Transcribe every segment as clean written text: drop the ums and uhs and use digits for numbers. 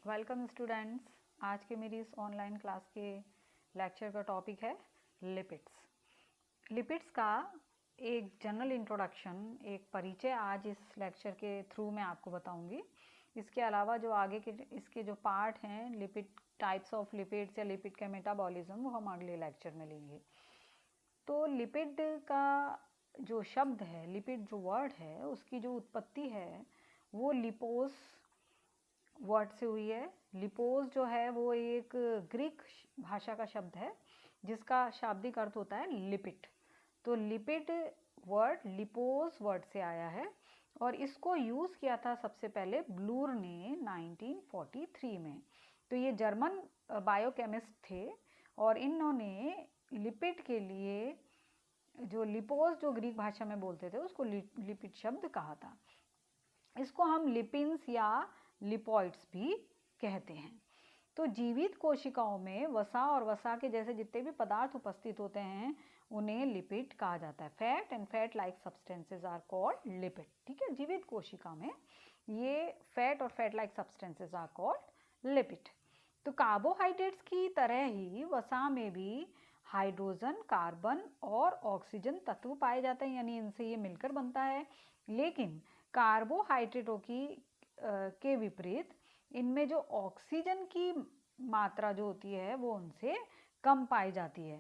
Welcome students. आज के मेरी इस ऑनलाइन क्लास के लेक्चर का टॉपिक है लिपिड्स। लिपिड्स का एक जनरल इंट्रोडक्शन, एक परिचय आज इस लेक्चर के थ्रू मैं आपको बताऊंगी। इसके अलावा जो आगे के इसके जो पार्ट हैं, लिपिड टाइप्स ऑफ लिपिड्स या लिपिड का मेटाबॉलिज्म, वो हम अगले लेक्चर में लेंगे। तो लिपिड का जो शब्द है, लिपिड जो वर्ड है, उसकी जो उत्पत्ति है वो लिपोस वर्ड से हुई है। लिपोस जो है वो एक ग्रीक भाषा का शब्द है जिसका शाब्दिक अर्थ होता है लिपिड। तो लिपिड वर्ड लिपोस वर्ड से आया है और इसको यूज़ किया था सबसे पहले ब्लूर ने 1943 में। तो ये जर्मन बायोकेमिस्ट थे और इन्होंने लिपिड के लिए जो लिपोस जो ग्रीक भाषा में बोलते थे उसको लिपिड शब्द कहा था। इसको हम लिपिन्स या लिपॉइड्स भी कहते हैं। तो जीवित कोशिकाओं में वसा और वसा के जैसे जितने भी पदार्थ उपस्थित होते हैं उन्हें लिपिड कहा जाता है। Fat and fat like substances are called lipid. ठीक है, जीवित कोशिका में ये फैट और fat like substances are called lipid. तो कार्बोहाइड्रेट्स की तरह ही वसा में भी हाइड्रोजन, कार्बन और ऑक्सीजन तत्व पाए जाते हैं, यानी इनसे ये मिलकर बनता है। लेकिन कार्बोहाइड्रेटों की के विपरीत इनमें जो ऑक्सीजन की मात्रा जो होती है वो उनसे कम पाई जाती है।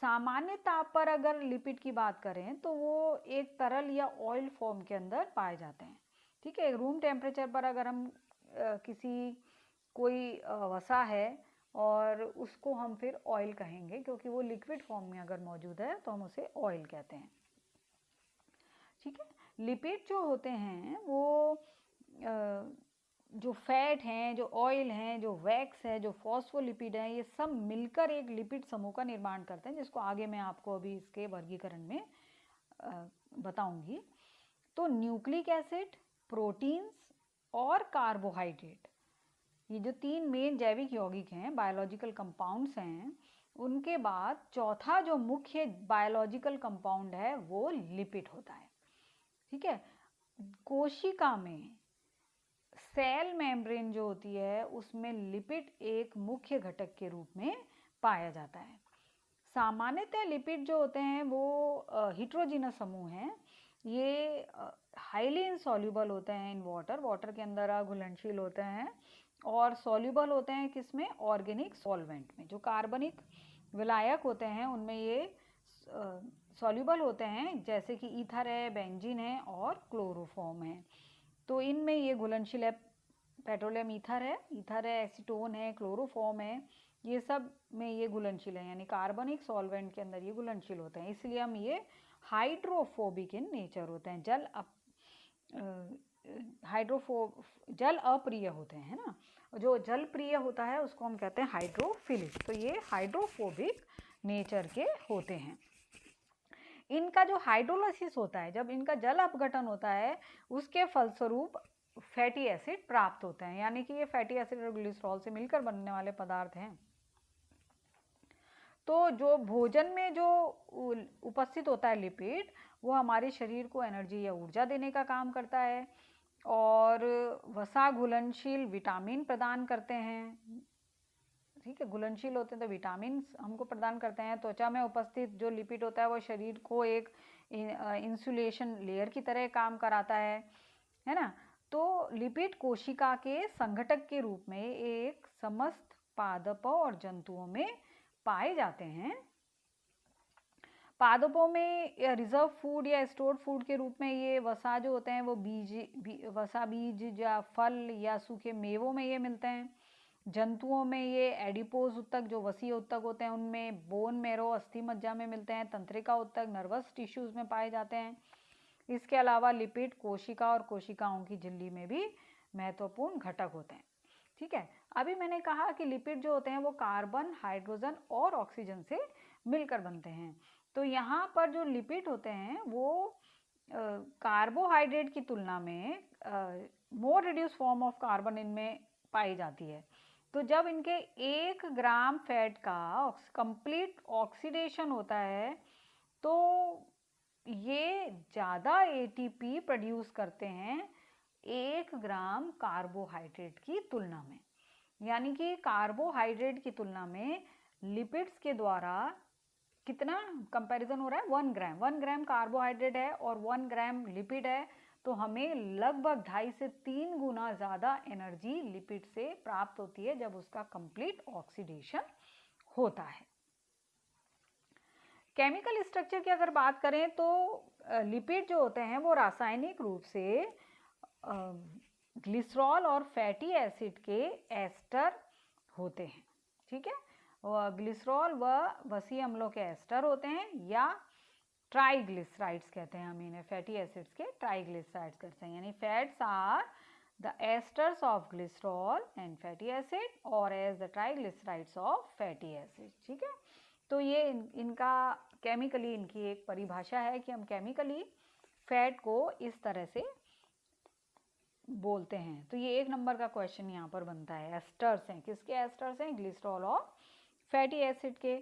सामान्य ताप पर अगर लिपिड की बात करें तो वो एक तरल या ऑयल फॉर्म के अंदर पाए जाते हैं। ठीक है, रूम टेम्परेचर पर अगर हम कोई वसा है और उसको हम फिर ऑयल कहेंगे, क्योंकि वो लिक्विड फॉर्म में अगर मौजूद है तो हम उसे ऑयल कहते हैं। ठीक है, लिपिड जो होते हैं वो जो फैट हैं, जो ऑयल हैं, जो वैक्स है, जो फॉस्फोलिपिड हैं, ये सब मिलकर एक लिपिड समूह का निर्माण करते हैं, जिसको आगे मैं आपको अभी इसके वर्गीकरण में बताऊंगी। तो न्यूक्लिक एसिड, प्रोटीन्स और कार्बोहाइड्रेट, ये जो तीन मेन जैविक यौगिक हैं, बायोलॉजिकल कंपाउंड्स हैं, उनके बाद चौथा जो मुख्य बायोलॉजिकल कंपाउंड है वो लिपिड होता है। ठीक है, कोशिका में सेल मेम्ब्रेन जो होती है उसमें लिपिड एक मुख्य घटक के रूप में पाया जाता है। सामान्यतः लिपिड जो होते हैं वो हिट्रोजिनस समूह हैं। ये हाईली इनसॉल्युबल होते हैं इन वाटर, वाटर के अंदर घुलनशील होते हैं और सॉल्युबल होते हैं किसमें, ऑर्गेनिक सॉल्वेंट में। जो कार्बनिक विलायक होते हैं उनमें ये सॉल्युबल होते हैं, जैसे कि ईथर है, बेंजीन है और क्लोरोफॉर्म है। तो इनमें ये घुलनशील है। पेट्रोलियम ईथर है, एसीटोन है, क्लोरोफॉर्म है, ये सब में ये घुलनशील है, यानी कार्बनिक सॉल्वेंट के अंदर ये घुलनशील होते हैं। इसलिए हम ये हाइड्रोफोबिक इन नेचर होते हैं, जल अप्रिय होते हैं ना। जो जल प्रिय होता है उसको हम कहते हैं हाइड्रोफिलिक। तो ये हाइड्रोफोबिक नेचर के होते हैं। इनका जो हाइड्रोलाइसिस होता है, जब इनका जल अपघटन होता है, उसके फलस्वरूप फैटी एसिड प्राप्त होते हैं, यानी कि ये फैटी एसिड और ग्लिसरॉल से मिलकर बनने वाले पदार्थ हैं। तो जो भोजन में जो उपस्थित होता है लिपिड, वो हमारे शरीर को एनर्जी या ऊर्जा देने का काम करता है और वसा घुलनशील विटामिन प्रदान करते हैं। ठीक है, घुलनशील होते हैं तो विटामिन हमको प्रदान करते हैं। त्वचा में उपस्थित जो लिपिड होता है वो शरीर को एक इंसुलेशन लेयर की तरह काम कराता है ना। तो लिपिड कोशिका के संघटक के रूप में एक समस्त पादपों और जंतुओं में पाए जाते हैं। पादपों में रिजर्व फूड या स्टोर्ड फूड के रूप में ये वसा जो होते हैं वो वसा बीज या फल या सूखे मेवों में ये मिलते हैं। जंतुओं में ये एडिपोज उत्तक जो वसीय उत्तक होते हैं उनमें, बोन मैरो अस्थि मज्जा में मिलते हैं, तंत्रिका उत्तक नर्वस टिश्यूज में पाए जाते हैं। इसके अलावा लिपिड कोशिका और कोशिकाओं की झिल्ली में भी महत्वपूर्ण घटक होते हैं। ठीक है, अभी मैंने कहा कि लिपिड जो होते हैं वो कार्बन, हाइड्रोजन और ऑक्सीजन से मिलकर बनते हैं। तो यहाँ पर जो लिपिड होते हैं वो कार्बोहाइड्रेट की तुलना में मोर रिड्यूस फॉर्म ऑफ कार्बन इनमें पाई जाती है। तो जब इनके 1 ग्राम फैट का कंप्लीट ऑक्सीडेशन होता है तो ये ज़्यादा एटीपी प्रोड्यूस करते हैं 1 ग्राम कार्बोहाइड्रेट की तुलना में। यानी कि कार्बोहाइड्रेट की तुलना में लिपिड्स के द्वारा कितना कंपैरिजन हो रहा है, 1 ग्राम। 1 ग्राम कार्बोहाइड्रेट है और 1 ग्राम लिपिड है, तो हमें लगभग 2.5 से 3 गुना ज़्यादा एनर्जी लिपिड से प्राप्त होती है जब उसका कंप्लीट ऑक्सीडेशन होता है। केमिकल स्ट्रक्चर की अगर बात करें तो लिपिड जो होते हैं वो रासायनिक रूप से ग्लिसरॉल और फैटी एसिड के एस्टर होते हैं। ठीक है, ग्लिसरॉल व वसीय अम्लों के एस्टर होते हैं, या ट्राइग्लिसराइड्स कहते हैं हम इन्हें, फैटी एसिड्स के ट्राइग्लिसराइड्स कहते हैं। यानी fats are the esters of glycerol and fatty acid और as the triglycerides of fatty acid. ठीक है, तो ये इनका केमिकली इनकी एक परिभाषा है कि हम केमिकली फैट को इस तरह से बोलते हैं। तो ये 1 नंबर का क्वेश्चन यहाँ पर बनता है। एस्टर्स हैं, किसके एस्टर्स हैं? ग्लिसरॉल और फैटी एसिड के।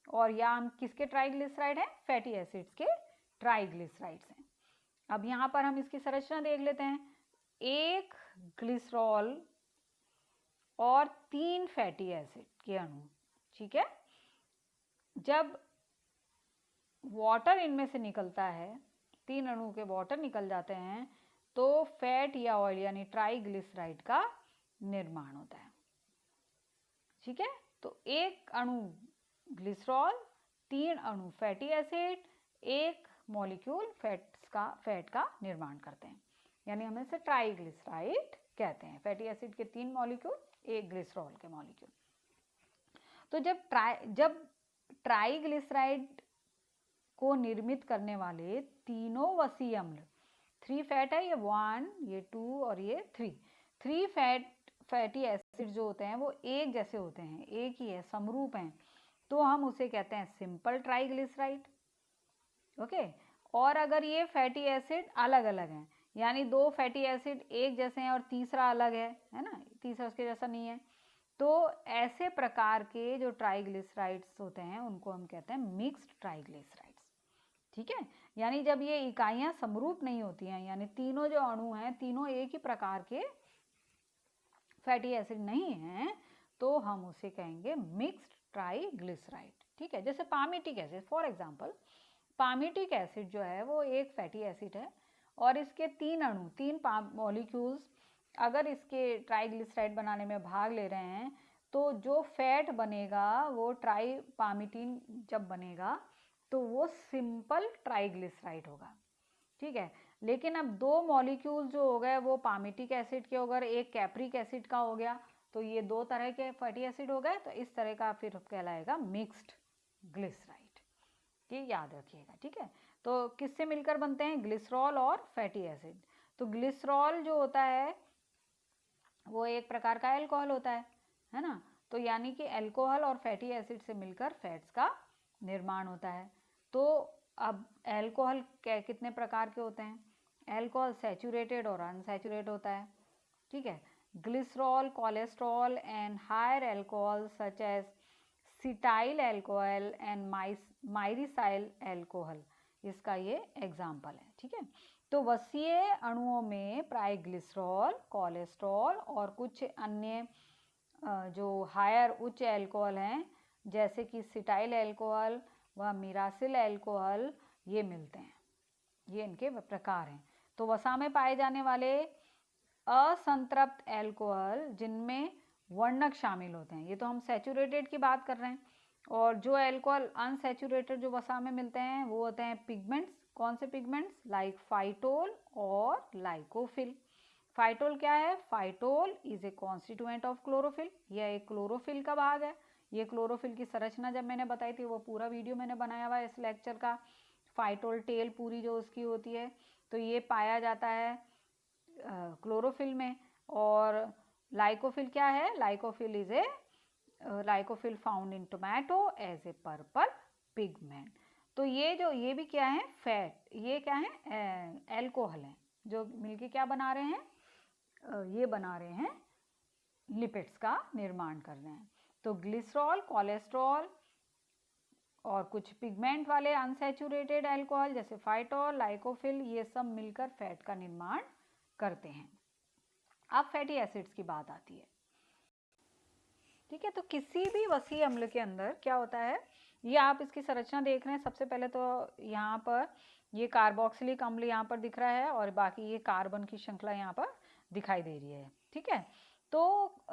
और या हम किसके ट्राइग्लिसराइड हैं? फैटी एसिड्स के ट्राइग्लिसराइड्स हैं। अब यहाँ पर हम इसकी संरचना देख लेते हैं। 1 ग्लिसरॉल और 3 फैटी एसिड के अणु। ठीक है, जब वाटर इनमें से निकलता है, 3 अणु के वाटर निकल जाते हैं, तो फैट या ऑयल यानी ट्राइग्लिसराइड का निर्माण होता है। ठीक है, तो 1 अणु ग्लिसरॉल, 3 अणु फैटी एसिड, 1 मॉलिक्यूल फैट का निर्माण करते हैं, यानी हम इसे ट्राइग्लिसराइड कहते हैं। फैटी एसिड के 3 मॉलिक्यूल, 1 ग्लिसरॉल के मॉलिक्यूल। तो जब ट्राइग्लिसराइड को निर्मित करने वाले तीनों वसीय अम्ल, 3 फैट है, ये 1, ये 2 और ये 3 फैटी एसिड जो होते हैं वो एक जैसे होते हैं, एक ही है, समरूप हैं, तो हम उसे कहते हैं सिंपल ट्राइग्लिसराइड। ओके, और अगर ये फैटी एसिड अलग अलग हैं, यानी 2 फैटी एसिड एक जैसे हैं और तीसरा अलग है ना, तीसरा उसके जैसा नहीं है, तो ऐसे प्रकार के जो ट्राइग्लिसराइड्स होते हैं उनको हम कहते हैं मिक्स्ड ट्राइग्लिसराइड्स। ठीक है, यानी जब ये इकाइयां समरूप नहीं होती हैं, यानी तीनों जो अणु हैं तीनों एक ही प्रकार के फैटी एसिड नहीं हैं, तो हम उसे कहेंगे मिक्स्ड ट्राइग्लिसराइड। ठीक है, जैसे palmitic acid, for example palmitic acid जो है वो एक फैटी एसिड है और इसके 3 अणु, 3 मॉलिक्यूल्स अगर इसके ट्राइग्लिसराइड बनाने में भाग ले रहे हैं, तो जो फैट बनेगा वो ट्राइपामिटीन जब बनेगा तो वो सिंपल ट्राइग्लिसराइड होगा। ठीक है, लेकिन अब 2 मॉलिक्यूल जो हो गए वो पामिटिक एसिड के हो गए, एक कैप्रिक एसिड का हो गया, तो ये 2 तरह के फैटी एसिड हो गए, तो इस तरह का फिर कहलाएगा मिक्स्ड ग्लिसराइड। ये याद रखिएगा। ठीक है, तो किससे मिलकर बनते हैं? ग्लिसरॉल और फैटी एसिड। तो ग्लिसरॉल जो होता है वो एक प्रकार का अल्कोहल होता है ना, तो यानी कि अल्कोहल और फैटी एसिड से मिलकर फैट्स का निर्माण होता है। तो अब अल्कोहल कितने प्रकार के होते हैं? अल्कोहल सैचुरेटेड और अनसैचुरेटेड होता है। ठीक है, glycerol, cholesterol and higher alcohol such as cetyl alcohol and myricyl alcohol, इसका ये एग्जाम्पल है। ठीक है, तो वसीय अणुओं में प्राय ग्लिसरॉल, कोलेस्ट्रॉल और कुछ अन्य जो हायर उच्च अल्कोहल हैं जैसे कि सिटाइल अल्कोहल व मिरासिल अल्कोहल, ये मिलते हैं। ये इनके प्रकार हैं। तो वसा में पाए जाने वाले असंतृप्त अल्कोहल जिनमें वर्णक शामिल होते हैं, ये तो हम सैचुरेटेड की बात कर रहे हैं, और जो अल्कोहल अनसैचुरेटेड जो वसा में मिलते हैं वो होते हैं पिगमेंट्स। कौन से पिगमेंट्स? लाइक फाइटोल और लाइकोफिल। फाइटोल क्या है? Phytol is a constituent of chlorophyll, यह एक क्लोरोफिल का भाग है। ये क्लोरोफिल की संरचना जब मैंने बताई थी वो पूरा वीडियो मैंने बनाया हुआ है इस लेक्चर का, फाइटोल टेल पूरी जो उसकी होती है, तो ये पाया जाता है क्लोरोफिल में। और लाइकोफिल क्या है? Lycophyll is a lycophyll found in tomato as a purple pigment. तो ये भी क्या है? फैट, ये क्या है? अल्कोहल है जो मिलके क्या बना रहे हैं? ये बना रहे हैं लिपिड्स का निर्माण कर रहे हैं। तो ग्लिसरॉल, कोलेस्ट्रॉल और कुछ पिगमेंट वाले अनसैचुरेटेड अल्कोहल जैसे फाइटोल, लाइकोफिल, ये सब मिलकर फैट का निर्माण करते हैं। अब फैटी एसिड्स की बात आती है। ठीक है, तो किसी भी वसीय अम्ल के अंदर क्या होता है, ये आप इसकी संरचना देख रहे हैं। सबसे पहले तो यहाँ पर ये कार्बोक्सिलिक अम्ल यहाँ पर दिख रहा है और बाकी ये कार्बन की श्रृंखला यहाँ पर दिखाई दे रही है। ठीक है, तो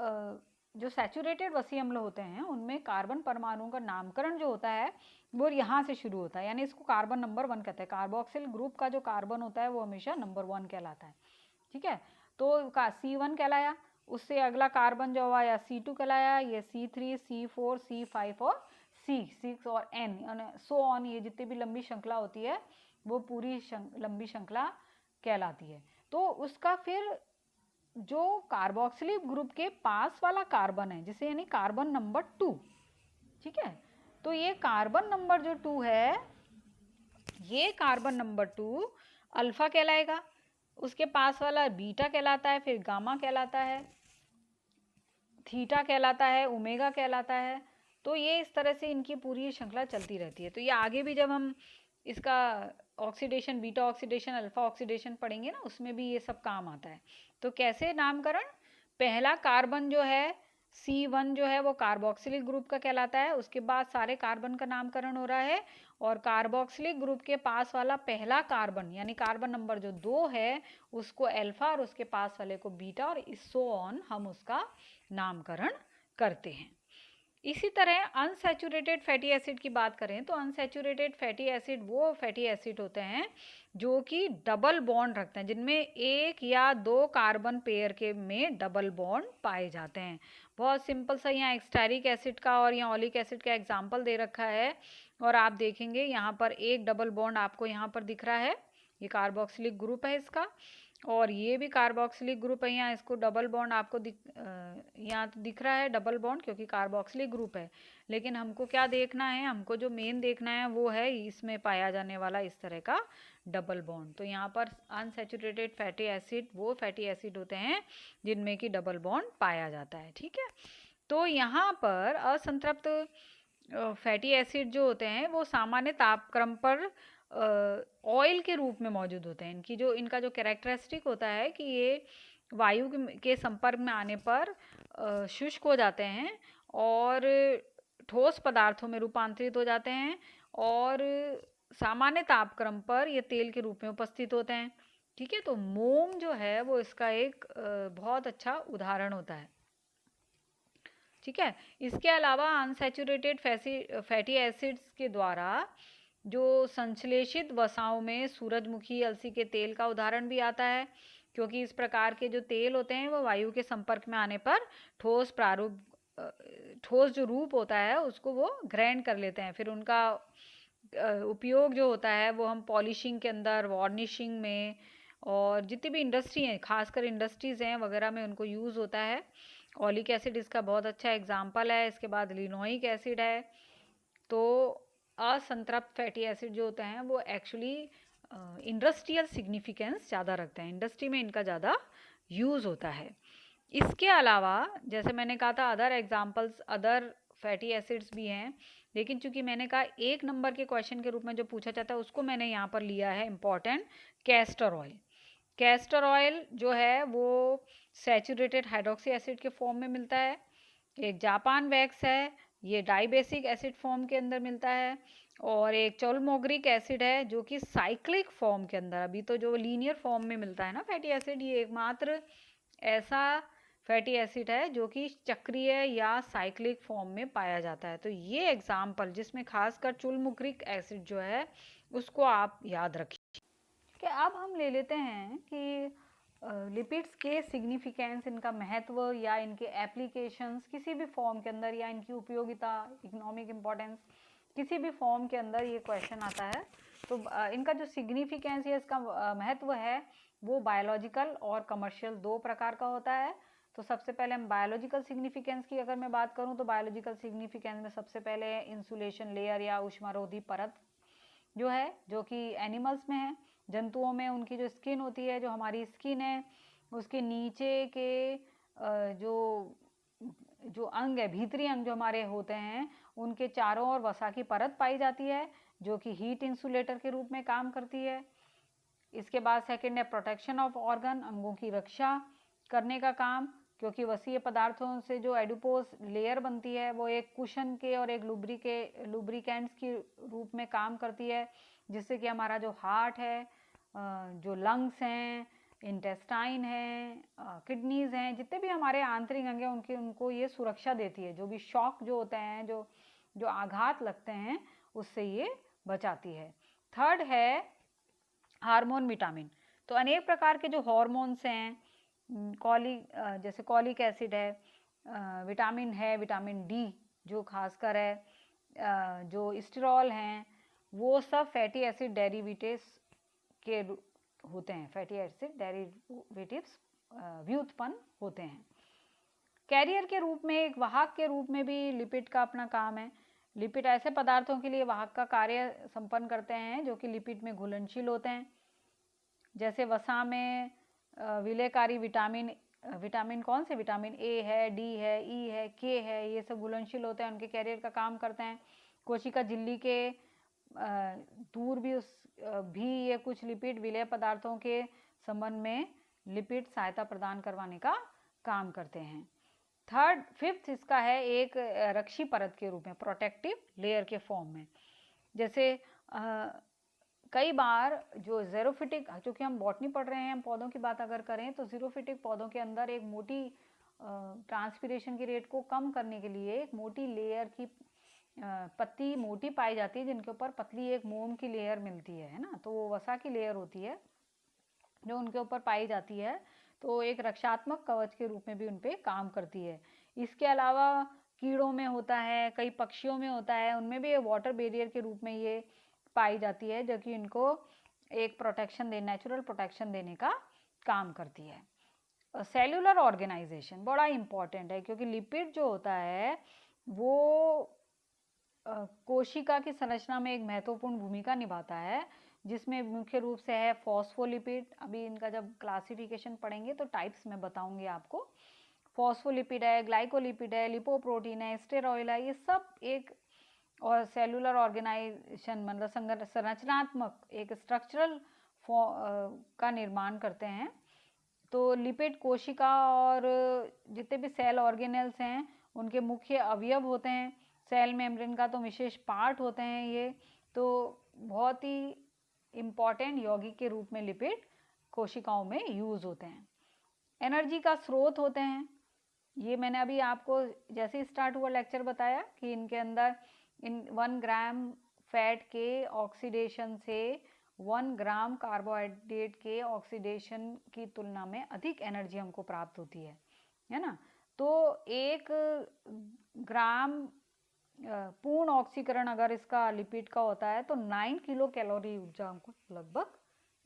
जो सैचुरेटेड वसीय अम्ल होते हैं उनमें कार्बन परमाणुओं का नामकरण जो होता है वो यहाँ से शुरू होता है, यानी इसको कार्बन नंबर 1 कहते हैं। कार्बोक्सिल ग्रुप का जो कार्बन होता है वो हमेशा नंबर 1 कहलाता है। ठीक है, तो का C1 कहलाया, उससे अगला कार्बन जो हुआ या C2 कहलाया, ये C3, C4, C5 और C6 और N सो ऑन, ये जितनी भी लंबी श्रृंखला होती है वो पूरी लंबी श्रृंखला कहलाती है। तो उसका फिर जो कार्बोक्सिलिक ग्रुप के पास वाला कार्बन है जिसे यानी कार्बन नंबर 2, ठीक है, तो ये कार्बन नंबर जो 2 है, ये कार्बन नंबर 2 अल्फा कहलाएगा, उसके पास वाला बीटा कहलाता है, फिर गामा कहलाता है, थीटा कहलाता है, ओमेगा कहलाता है। तो ये इस तरह से इनकी पूरी श्रृंखला चलती रहती है। तो ये आगे भी जब हम इसका oxidation, beta oxidation, alpha oxidation पढ़ेंगे ना, उसमें भी ये सब काम आता है। तो कैसे नामकरण, पहला कार्बन जो है C1 जो है वो कार्बोक्सिलिक ग्रुप का कहलाता है, उसके बाद सारे कार्बन का नामकरण हो रहा है और कार्बोक्सिलिक ग्रुप के पास वाला पहला कार्बन यानी कार्बन नंबर जो 2 है उसको अल्फा और उसके पास वाले को बीटा और सो ऑन हम उसका नामकरण करते हैं। इसी तरह अनसैचुरेटेड फैटी एसिड की बात करें तो अनसैचुरेटेड फैटी एसिड वो फैटी एसिड होते हैं जो कि डबल बॉन्ड रखते हैं, जिनमें एक या दो कार्बन पेयर के में डबल बॉन्ड पाए जाते हैं। बहुत सिंपल सा यहाँ एक्सटायरिक एसिड का और यहाँ ओलिक एसिड का एग्जाम्पल दे रखा है और आप देखेंगे यहाँ पर एक डबल बॉन्ड आपको यहाँ पर दिख रहा है, ये कार्बोक्सिलिक ग्रुप है इसका, और ये भी कार्बोक्सिलिक ग्रुप है, यहाँ इसको डबल बॉन्ड आपको यहाँ तो दिख रहा है डबल बॉन्ड क्योंकि कार्बोक्सिलिक ग्रुप है। लेकिन हमको क्या देखना है, हमको जो मेन देखना है वो है इसमें पाया जाने वाला इस तरह का डबल बॉन्ड। तो यहाँ पर अनसैचुरेटेड फैटी एसिड वो फैटी एसिड होते हैं जिनमें कि डबल बॉन्ड पाया जाता है। ठीक है, तो यहाँ पर असंतृप्त फैटी एसिड जो होते हैं वो सामान्य तापक्रम पर ऑयल के रूप में मौजूद होते हैं। इनका जो कैरेक्टरिस्टिक होता है कि ये वायु के संपर्क में आने पर शुष्क हो जाते हैं और ठोस पदार्थों में रूपांतरित हो जाते हैं और सामान्य तापक्रम पर ये तेल के रूप में उपस्थित होते हैं। ठीक है, तो मोम जो है वो इसका एक बहुत अच्छा उदाहरण होता है। ठीक है, इसके अलावा अनसैचुरेटेड फैटी एसिड्स के द्वारा जो संश्लेषित वसाओं में सूरजमुखी अलसी के तेल का उदाहरण भी आता है, क्योंकि इस प्रकार के जो तेल होते हैं वो वायु के संपर्क में आने पर ठोस जो रूप होता है उसको वो ग्रहण कर लेते हैं। फिर उनका उपयोग जो होता है वो हम पॉलिशिंग के अंदर, वार्निशिंग में और जितनी भी इंडस्ट्री हैं, खासकर इंडस्ट्रीज़ हैं वगैरह में उनको यूज़ होता है। ओलिक एसिड इसका बहुत अच्छा एग्जाम्पल है। इसके बाद लिनोइक एसिड है। तो असंतृप्त फैटी एसिड जो होते हैं वो एक्चुअली इंडस्ट्रियल सिग्निफिकेंस ज़्यादा रखते हैं, इंडस्ट्री में इनका ज़्यादा यूज़ होता है। इसके अलावा जैसे मैंने कहा था other examples, other fatty acids भी हैं, लेकिन चूंकि मैंने कहा एक नंबर के क्वेश्चन के रूप में जो पूछा जाता है उसको मैंने यहाँ पर लिया है important, castor oil. Castor oil जो है वो सैचुरेटेड हाइड्रोक्सी एसिड के फॉर्म में मिलता है। एक जापान वैक्स है, ये डाइबेसिक एसिड फॉर्म के अंदर मिलता है, और एक चोलमोग्रिक एसिड है जो कि साइक्लिक फॉर्म के अंदर, अभी तो जो लीनियर फॉर्म में मिलता है ना फैटी एसिड, ये एकमात्र ऐसा फैटी एसिड है जो कि चक्रीय या साइक्लिक फॉर्म में पाया जाता है। तो ये एग्जाम्पल जिसमें खासकर चुलमुग्रिक एसिड जो है उसको आप याद रखिए। कि अब हम ले लेते हैं कि लिपिड्स के सिग्निफिकेंस, इनका महत्व या इनके एप्लीकेशंस किसी भी फॉर्म के अंदर, या इनकी उपयोगिता, इकोनॉमिक इम्पोर्टेंस, किसी भी फॉर्म के अंदर ये क्वेश्चन आता है। तो इनका जो सिग्निफिकेंस या इसका महत्व है वो बायोलॉजिकल और कमर्शियल दो प्रकार का होता है। तो सबसे पहले हम बायोलॉजिकल सिग्निफिकेंस की अगर मैं बात करूं तो बायोलॉजिकल सिग्निफिकेंस में सबसे पहले इंसुलेशन लेयर या ऊष्मारोधी परत जो है, जो कि एनिमल्स में है। जंतुओं में उनकी जो स्किन होती है, जो हमारी स्किन है, उसके नीचे के जो अंग है, भीतरी अंग जो हमारे होते हैं, उनके चारों ओर वसा की परत पाई जाती है जो कि हीट इंसुलेटर के रूप में काम करती है। इसके बाद सेकंड है प्रोटेक्शन ऑफ ऑर्गन, अंगों की रक्षा। करने का काम, क्योंकि वसीय पदार्थों से जो एडिपोज लेयर बनती है वो एक कुशन के और एक लुब्रिकेंट्स के रूप में काम करती है, जिससे कि हमारा जो हार्ट है, जो लंग्स हैं, इंटेस्टाइन है, किडनीज हैं, जितने भी हमारे आंतरिक अंग हैं उनको ये सुरक्षा देती है। जो भी शॉक जो होते हैं, जो आघात लगते हैं, उससे ये बचाती है। थर्ड है हार्मोन विटामिन। तो अनेक प्रकार के जो हार्मोन्स हैं, जैसे कॉलिक एसिड है, विटामिन है, विटामिन डी जो खासकर है, जो स्टेरॉल हैं, वो सब फैटी एसिड डेरिवेटिव्स के होते हैं। फैटी एसिड डेरिवेटिव्स व्युत्पन्न होते हैं। कैरियर के रूप में, एक वाहक के रूप में भी लिपिड का अपना काम है। लिपिड ऐसे पदार्थों के लिए वाहक का कार्य संपन्न करते हैं जो कि लिपिड में घुलनशील होते हैं। जैसे वसा में विलेयकारी विटामिन कौन से, विटामिन ए है, डी है, ई है, के है, ये सब घुलनशील होते हैं, उनके कैरियर का काम करते हैं। कोशिका झिल्ली के दूर भी ये कुछ लिपिड विलेय पदार्थों के संबंध में लिपिड सहायता प्रदान करवाने का काम करते हैं। फिफ्थ इसका है एक रक्षी परत के रूप में, प्रोटेक्टिव लेयर के फॉर्म में। जैसे कई बार जो ज़ेरोफिटिक, क्योंकि हम बॉटनी पढ़ रहे हैं, हम पौधों की बात अगर करें तो ज़ीरोफिटिक पौधों के अंदर एक मोटी ट्रांसपीरेशन की रेट को कम करने के लिए एक मोटी लेयर की पत्ती मोटी पाई जाती है, जिनके ऊपर पतली एक मोम की लेयर मिलती है ना, तो वो वसा की लेयर होती है जो उनके ऊपर पाई जाती है, तो एक रक्षात्मक कवच के रूप में भी उन पे काम करती है। इसके अलावा कीड़ों में होता है, कई पक्षियों में होता है, उनमें भी वाटर बैरियर के रूप में ये पाई जाती है, जो कि इनको एक नेचुरल प्रोटेक्शन देने का काम करती है। सेल्यूलर ऑर्गेनाइजेशन बड़ा इम्पॉर्टेंट है, क्योंकि लिपिड जो होता है वो कोशिका की संरचना में एक महत्वपूर्ण भूमिका निभाता है, जिसमें मुख्य रूप से है फॉस्फोलिपिड। अभी इनका जब क्लासिफिकेशन पढ़ेंगे तो टाइप्स में बताऊंगी आपको। फॉस्फोलिपिड है, ग्लाइकोलिपिड है, लिपोप्रोटीन है, स्टेरॉयल है, ये सब एक और सेलुलर ऑर्गेनाइजेशन मतलब संरचनात्मक एक स्ट्रक्चरल का निर्माण करते हैं। तो लिपिड कोशिका और जितने भी सेल ऑर्गेनेल्स हैं उनके मुख्य अवयव होते हैं। सेल मेम्ब्रेन का तो विशेष पार्ट होते हैं ये, तो बहुत ही इम्पॉर्टेंट यौगिक के रूप में लिपिड कोशिकाओं में यूज़ होते हैं। एनर्जी का स्रोत होते हैं। ये मैंने अभी आपको जैसे स्टार्ट हुआ लेक्चर बताया कि इनके अंदर 1 ग्राम फैट के ऑक्सीडेशन से 1 ग्राम कार्बोहाइड्रेट के ऑक्सीडेशन की तुलना में अधिक एनर्जी हमको प्राप्त होती है ना। तो 1 ग्राम पूर्ण ऑक्सीकरण अगर इसका लिपिड का होता है तो 9 किलो कैलोरी ऊर्जा हमको लगभग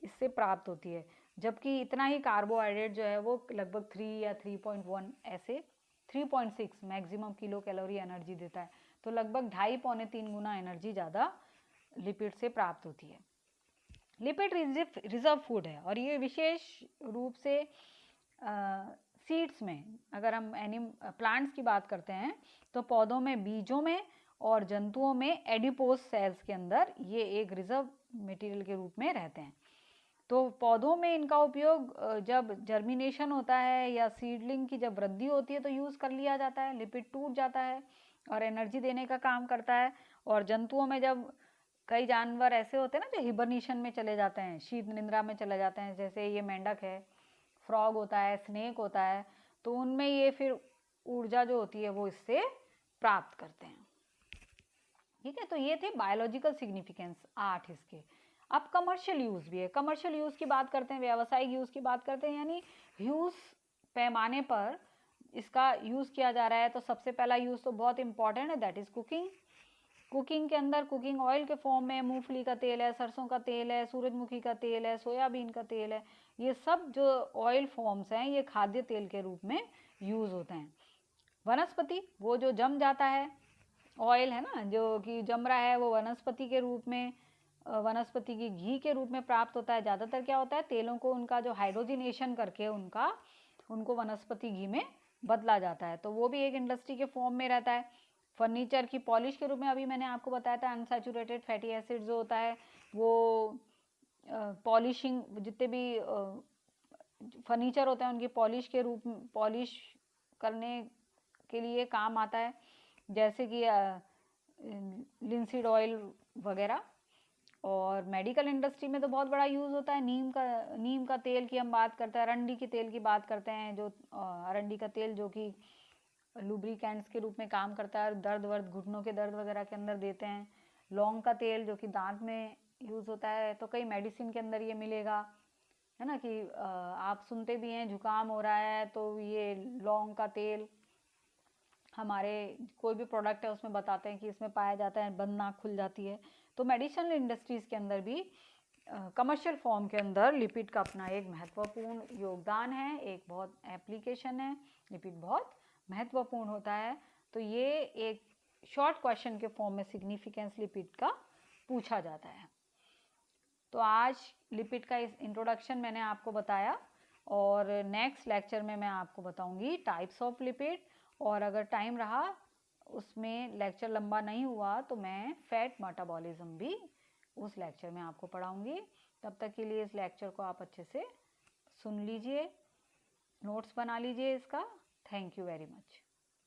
इससे प्राप्त होती है, जबकि इतना ही कार्बोहाइड्रेट जो है वो लगभग 3 या 3.1 ऐसे 3.6 मैक्सिमम किलो कैलोरी एनर्जी देता है। तो लगभग 2.5-3 गुना एनर्जी ज़्यादा लिपिड से प्राप्त होती है। लिपिड रिजर्व फूड है, और ये विशेष रूप से सीड्स में, अगर हम प्लांट्स की बात करते हैं तो पौधों में, बीजों में और जंतुओं में एडिपोज सेल्स के अंदर ये एक रिजर्व मटेरियल के रूप में रहते हैं। तो पौधों में इनका उपयोग जब जर्मिनेशन होता है या सीडलिंग की जब वृद्धि होती है तो यूज़ कर लिया जाता है, लिपिड टूट जाता है और एनर्जी देने का काम करता है। और जंतुओं में जब कई जानवर ऐसे होते हैं ना जो हिबरनेशन में चले जाते हैं, शीत निद्रा में चले जाते हैं, जैसे ये मेंढक है, फ्रॉग होता है, स्नेक होता है, तो उनमें ये फिर ऊर्जा जो होती है वो इससे प्राप्त करते हैं। ठीक है, तो ये थे बायोलॉजिकल सिग्निफिकेंस 8 इसके। अब कमर्शियल यूज़ भी है। कमर्शियल यूज़ की बात करते हैं, व्यावसायिक यूज़ की बात करते हैं, यानी ह्यूज पैमाने पर इसका यूज़ किया जा रहा है। तो सबसे पहला यूज़ तो बहुत इंपॉर्टेंट है, दैट इज़ कुकिंग। कुकिंग के अंदर कुकिंग ऑयल के फॉर्म में मूंगफली का तेल है, सरसों का तेल है, सूरजमुखी का तेल है, सोयाबीन का तेल है, ये सब जो ऑयल फॉर्म्स हैं ये खाद्य तेल के रूप में यूज़ होते हैं। वनस्पति, वो जो जम जाता है ऑयल है ना, जो कि जम रहा है, वो वनस्पति के रूप में, वनस्पति की घी के रूप में प्राप्त होता है। ज़्यादातर क्या होता है, तेलों को उनका जो हाइड्रोजिनेशन करके उनको वनस्पति घी में बदला जाता है, तो वो भी एक इंडस्ट्री के फॉर्म में रहता है। फर्नीचर की पॉलिश के रूप में अभी मैंने आपको बताया था, अनसैचुरेटेड फैटी एसिड जो होता है वो पॉलिशिंग, जितने भी फर्नीचर होते हैं उनकी पॉलिश करने के लिए काम आता है, जैसे कि लिंसीड ऑयल वगैरह। और मेडिकल इंडस्ट्री में तो बहुत बड़ा यूज़ होता है नीम का तेल की हम बात करते हैं, अरंडी के तेल की बात करते हैं, जो अरंडी का तेल जो कि लुब्रिकेंट्स के रूप में काम करता है, घुटनों के दर्द वगैरह के अंदर देते हैं। लौंग का तेल जो कि दांत में यूज़ होता है, तो कई मेडिसिन के अंदर ये मिलेगा, है ना, कि आप सुनते भी हैं जुकाम हो रहा है तो ये लौंग का तेल हमारे कोई भी प्रोडक्ट है उसमें बताते हैं कि इसमें पाया जाता है, बंद नाक खुल जाती है। तो मेडिसिनल इंडस्ट्रीज़ के अंदर भी कमर्शियल फॉर्म के अंदर लिपिड का अपना एक महत्वपूर्ण योगदान है, एक बहुत एप्लीकेशन है, लिपिड बहुत महत्वपूर्ण होता है। तो ये एक शॉर्ट क्वेश्चन के फॉर्म में सिग्निफिकेंस लिपिड का पूछा जाता है। तो आज लिपिड का इस इंट्रोडक्शन मैंने आपको बताया, और नेक्स्ट लेक्चर में मैं आपको बताऊंगी टाइप्स ऑफ लिपिड, और अगर टाइम रहा उसमें लेक्चर लंबा नहीं हुआ तो मैं फैट मेटाबॉलिज्म भी उस लेक्चर में आपको पढ़ाऊंगी। तब तक के लिए इस लेक्चर को आप अच्छे से सुन लीजिए, नोट्स बना लीजिए इसका। Thank you very much.